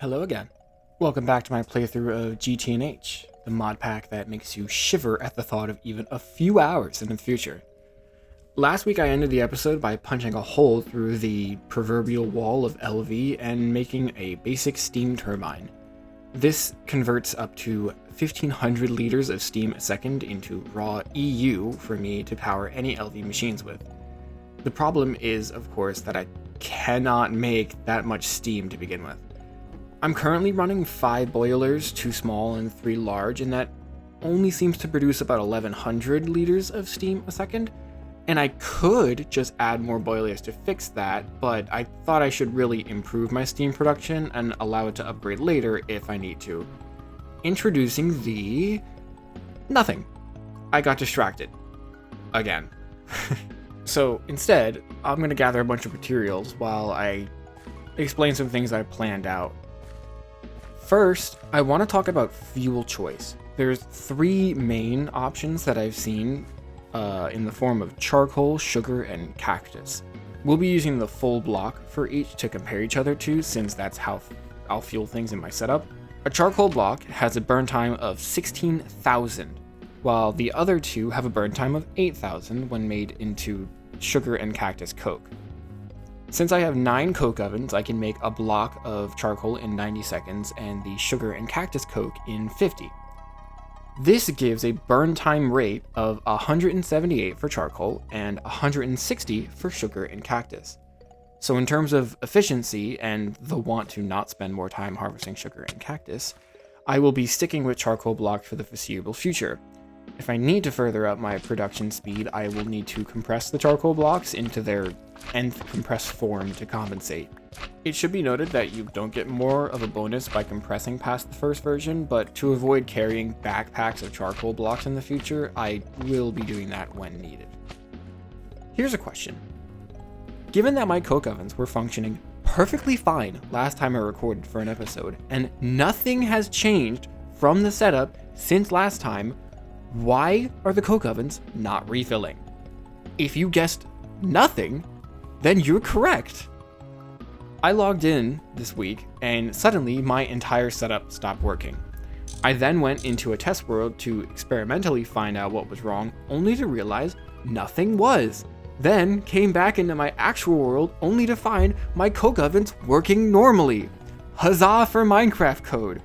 Hello again. Welcome back to my playthrough of GTNH, the mod pack that makes you shiver at the thought of even a few hours in the future. Last week I ended the episode by punching a hole through the proverbial wall of LV and making a basic steam turbine. This converts up to 1500 liters of steam a second into raw EU for me to power any LV machines with. The problem is, of course, that I cannot make that much steam to begin with. I'm currently running 5 boilers, 2 small and 3 large, and that only seems to produce about 1100 liters of steam a second. And I could just add more boilers to fix that, but I thought I should really improve my steam production and allow it to upgrade later if I need to. Introducing the... nothing. I got distracted. Again. So instead, I'm going to gather a bunch of materials while I explain some things I planned out. First, I want to talk about fuel choice. There's 3 main options that I've seen in the form of charcoal, sugar, and cactus. We'll be using the full block for each to compare each other to, since that's how I'll fuel things in my setup. A charcoal block has a burn time of 16,000, while the other 2 have a burn time of 8,000 when made into sugar and cactus coke. Since I have 9 coke ovens, I can make a block of charcoal in 90 seconds and the sugar and cactus coke in 50. This gives a burn time rate of 178 for charcoal and 160 for sugar and cactus. So in terms of efficiency and the want to not spend more time harvesting sugar and cactus, I will be sticking with charcoal blocks for the foreseeable future. If I need to further up my production speed, I will need to compress the charcoal blocks into their nth compressed form to compensate. It should be noted that you don't get more of a bonus by compressing past the first version, but to avoid carrying backpacks of charcoal blocks in the future, I will be doing that when needed. Here's a question. Given that my coke ovens were functioning perfectly fine last time I recorded for an episode, and nothing has changed from the setup since last time, why are the coke ovens not refilling? If you guessed nothing, then you're correct. I logged in this week and suddenly my entire setup stopped working. I then went into a test world to experimentally find out what was wrong, only to realize nothing was. Then came back into my actual world only to find my coke ovens working normally. Huzzah for Minecraft code.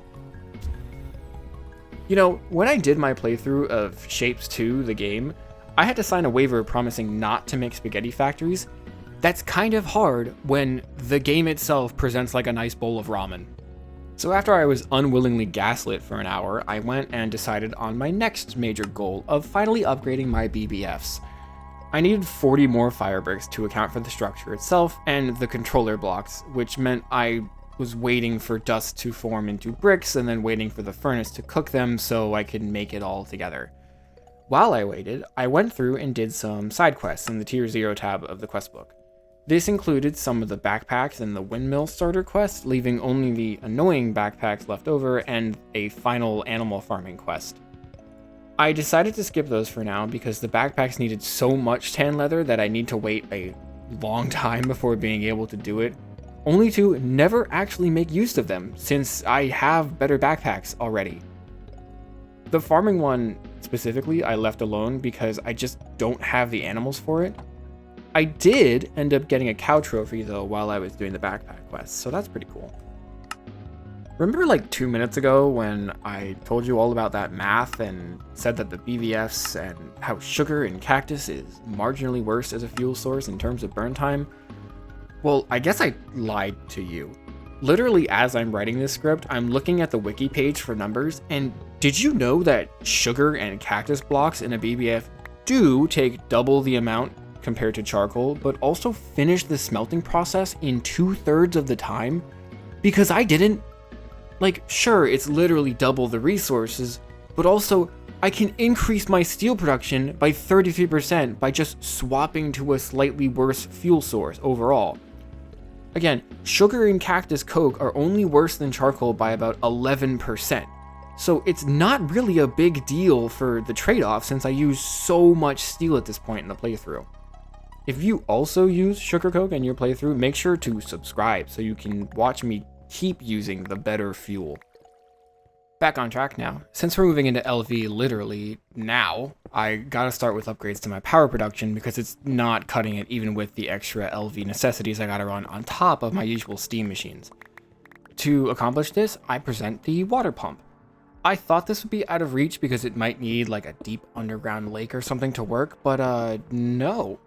You know, when I did my playthrough of Shapes 2, the game, I had to sign a waiver promising not to make spaghetti factories. That's kind of hard when the game itself presents like a nice bowl of ramen. So after I was unwillingly gaslit for an hour, I went and decided on my next major goal of finally upgrading my BBFs. I needed 40 more fire bricks to account for the structure itself and the controller blocks, which meant I was waiting for dust to form into bricks and then waiting for the furnace to cook them so I could make it all together. While I waited, I went through and did some side quests in the Tier 0 tab of the quest book. This included some of the backpacks and the windmill starter quest, leaving only the annoying backpacks left over and a final animal farming quest. I decided to skip those for now because the backpacks needed so much tan leather that I need to wait a long time before being able to do it, only to never actually make use of them since I have better backpacks already. The farming one specifically I left alone because I just don't have the animals for it. I did end up getting a cow trophy though while I was doing the backpack quest, so that's pretty cool. Remember like 2 minutes ago when I told you all about that math and said that the BVFs and how sugar and cactus is marginally worse as a fuel source in terms of burn time? Well, I guess I lied to you. Literally as I'm writing this script, I'm looking at the wiki page for numbers, and did you know that sugar and cactus blocks in a BBF do take double the amount compared to charcoal, but also finish the smelting process in 2/3 of the time? Because I didn't. Like, sure, it's literally double the resources, but also I can increase my steel production by 33% by just swapping to a slightly worse fuel source overall. Again, sugar and cactus coke are only worse than charcoal by about 11%. So it's not really a big deal for the trade-off since I use so much steel at this point in the playthrough. If you also use sugar coke in your playthrough, make sure to subscribe so you can watch me keep using the better fuel. Back on track now. Since we're moving into LV literally now, I gotta start with upgrades to my power production because it's not cutting it even with the extra LV necessities I gotta run on top of my usual steam machines. To accomplish this, I present the water pump. I thought this would be out of reach because it might need like a deep underground lake or something to work, but no.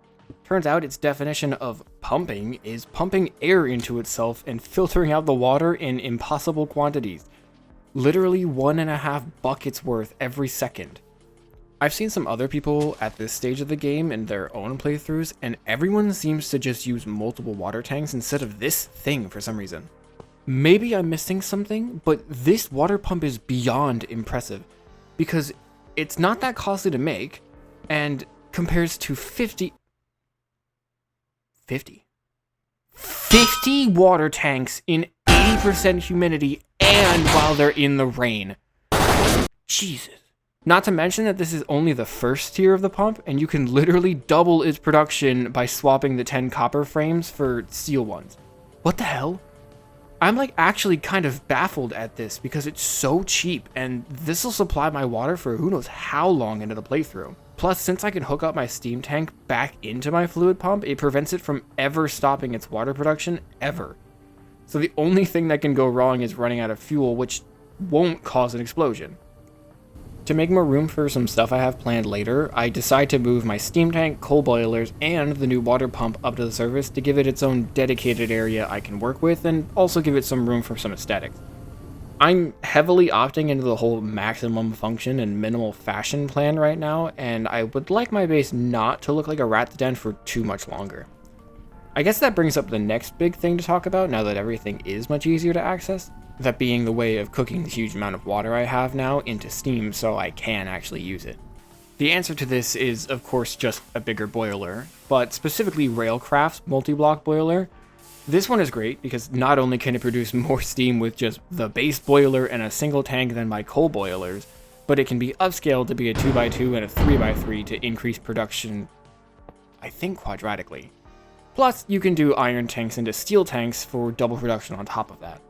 Turns out its definition of pumping is pumping air into itself and filtering out the water in impossible quantities. Literally 1.5 buckets worth every second. I've seen some other people at this stage of the game in their own playthroughs, and everyone seems to just use multiple water tanks instead of this thing for some reason. Maybe I'm missing something, but this water pump is beyond impressive because it's not that costly to make and compares to 50 water tanks in 80% humidity and while they're in the rain. Jesus. Not to mention that this is only the first tier of the pump, and you can literally double its production by swapping the 10 copper frames for steel ones. What the hell? I'm like actually kind of baffled at this because it's so cheap, and this will supply my water for who knows how long into the playthrough. Plus, since I can hook up my steam tank back into my fluid pump, it prevents it from ever stopping its water production, ever. So the only thing that can go wrong is running out of fuel, which won't cause an explosion. To make more room for some stuff I have planned later, I decide to move my steam tank, coal boilers, and the new water pump up to the surface to give it its own dedicated area I can work with and also give it some room for some aesthetics. I'm heavily opting into the whole maximum function and minimal fashion plan right now, and I would like my base not to look like a rat's den for too much longer. I guess that brings up the next big thing to talk about now that everything is much easier to access, that being the way of cooking the huge amount of water I have now into steam so I can actually use it. The answer to this is, of course, just a bigger boiler, but specifically Railcraft's multi-block boiler. This one is great because not only can it produce more steam with just the base boiler and a single tank than my coal boilers, but it can be upscaled to be a 2x2 and a 3x3 to increase production, I think, quadratically. Plus, you can do iron tanks into steel tanks for double production on top of that.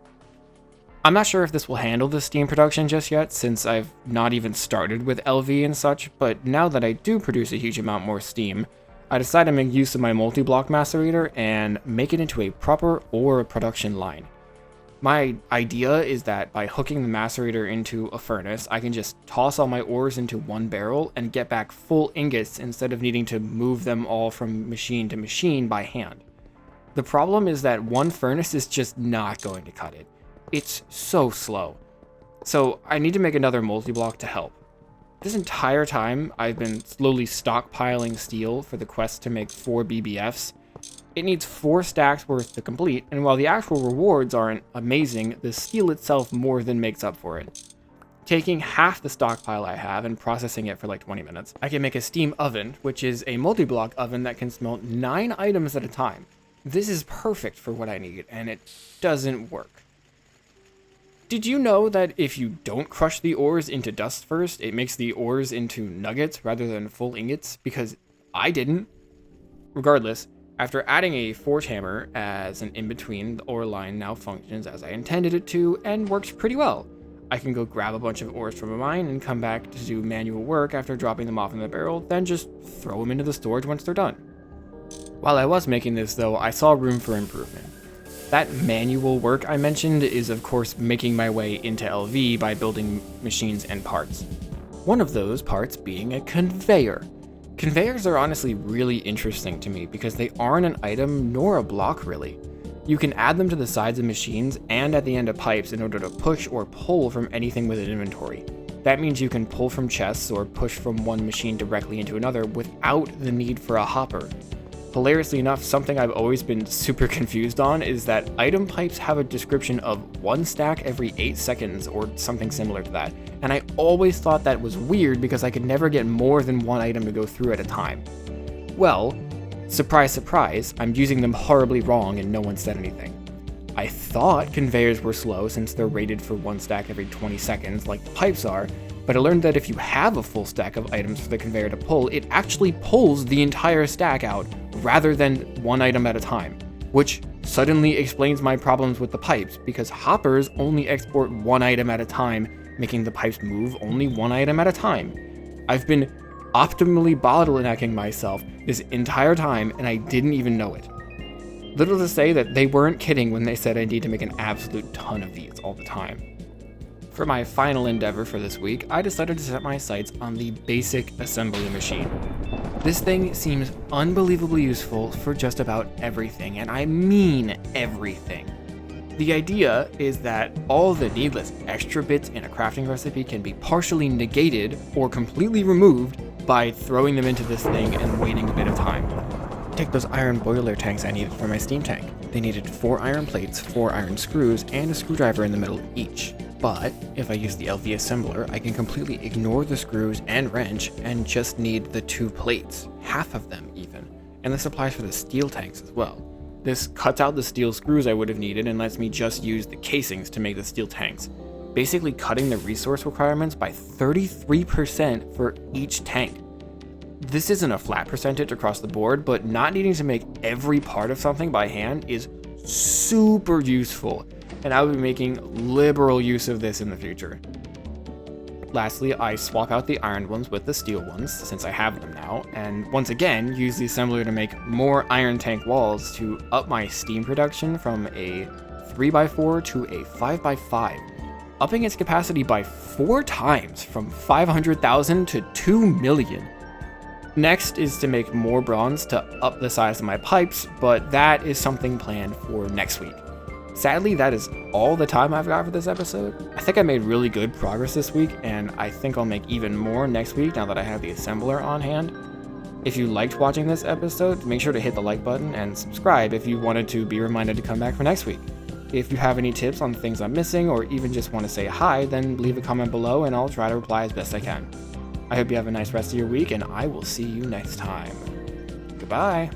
I'm not sure if this will handle the steam production just yet, since I've not even started with LV and such, but now that I do produce a huge amount more steam, I decided to make use of my multi-block macerator and make it into a proper ore production line. My idea is that by hooking the macerator into a furnace, I can just toss all my ores into one barrel and get back full ingots instead of needing to move them all from machine to machine by hand. The problem is that one furnace is just not going to cut it. It's so slow. So I need to make another multi-block to help. This entire time, I've been slowly stockpiling steel for the quest to make 4 BBFs. It needs 4 stacks worth to complete, and while the actual rewards aren't amazing, the steel itself more than makes up for it. Taking half the stockpile I have and processing it for like 20 minutes, I can make a steam oven, which is a multi-block oven that can smelt 9 items at a time. This is perfect for what I need, and it doesn't work. Did you know that if you don't crush the ores into dust first, it makes the ores into nuggets rather than full ingots? Because I didn't. Regardless, after adding a forge hammer as an in-between, the ore line now functions as I intended it to and works pretty well. I can go grab a bunch of ores from a mine and come back to do manual work after dropping them off in the barrel, then just throw them into the storage once they're done. While I was making this though, I saw room for improvement. That manual work I mentioned is of course making my way into LV by building machines and parts. One of those parts being a conveyor. Conveyors are honestly really interesting to me because they aren't an item nor a block really. You can add them to the sides of machines and at the end of pipes in order to push or pull from anything with an inventory. That means you can pull from chests or push from one machine directly into another without the need for a hopper. Hilariously enough, something I've always been super confused on is that item pipes have a description of 1 stack every 8 seconds or something similar to that, and I always thought that was weird because I could never get more than 1 item to go through at a time. Well, surprise surprise, I'm using them horribly wrong and no one said anything. I thought conveyors were slow since they're rated for 1 stack every 20 seconds like the pipes are, but I learned that if you have a full stack of items for the conveyor to pull, it actually pulls the entire stack out rather than 1 item at a time, which suddenly explains my problems with the pipes, because hoppers only export one item at a time, making the pipes move only one item at a time. I've been optimally bottlenecking myself this entire time, and I didn't even know it. Little to say that they weren't kidding when they said I need to make an absolute ton of these all the time. For my final endeavor for this week, I decided to set my sights on the basic assembly machine. This thing seems unbelievably useful for just about everything, and I mean everything. The idea is that all the needless extra bits in a crafting recipe can be partially negated or completely removed by throwing them into this thing and waiting a bit of time. Take those iron boiler tanks I needed for my steam tank. They needed 4 iron plates, 4 iron screws, and a screwdriver in the middle each. But if I use the LV assembler, I can completely ignore the screws and wrench and just need the 2 plates, half of them even. And this applies for the steel tanks as well. This cuts out the steel screws I would have needed and lets me just use the casings to make the steel tanks, basically cutting the resource requirements by 33% for each tank. This isn't a flat percentage across the board, but not needing to make every part of something by hand is super useful, and I will be making liberal use of this in the future. Lastly, I swap out the iron ones with the steel ones, since I have them now, and once again use the assembler to make more iron tank walls to up my steam production from a 3x4 to a 5x5, upping its capacity by 4 times from 500,000 to 2 million. Next is to make more bronze to up the size of my pipes, but that is something planned for next week. Sadly, that is all the time I've got for this episode. I think I made really good progress this week, and I think I'll make even more next week now that I have the assembler on hand. If you liked watching this episode, make sure to hit the like button and subscribe if you wanted to be reminded to come back for next week. If you have any tips on things I'm missing, or even just want to say hi, then leave a comment below and I'll try to reply as best I can. I hope you have a nice rest of your week, and I will see you next time. Goodbye.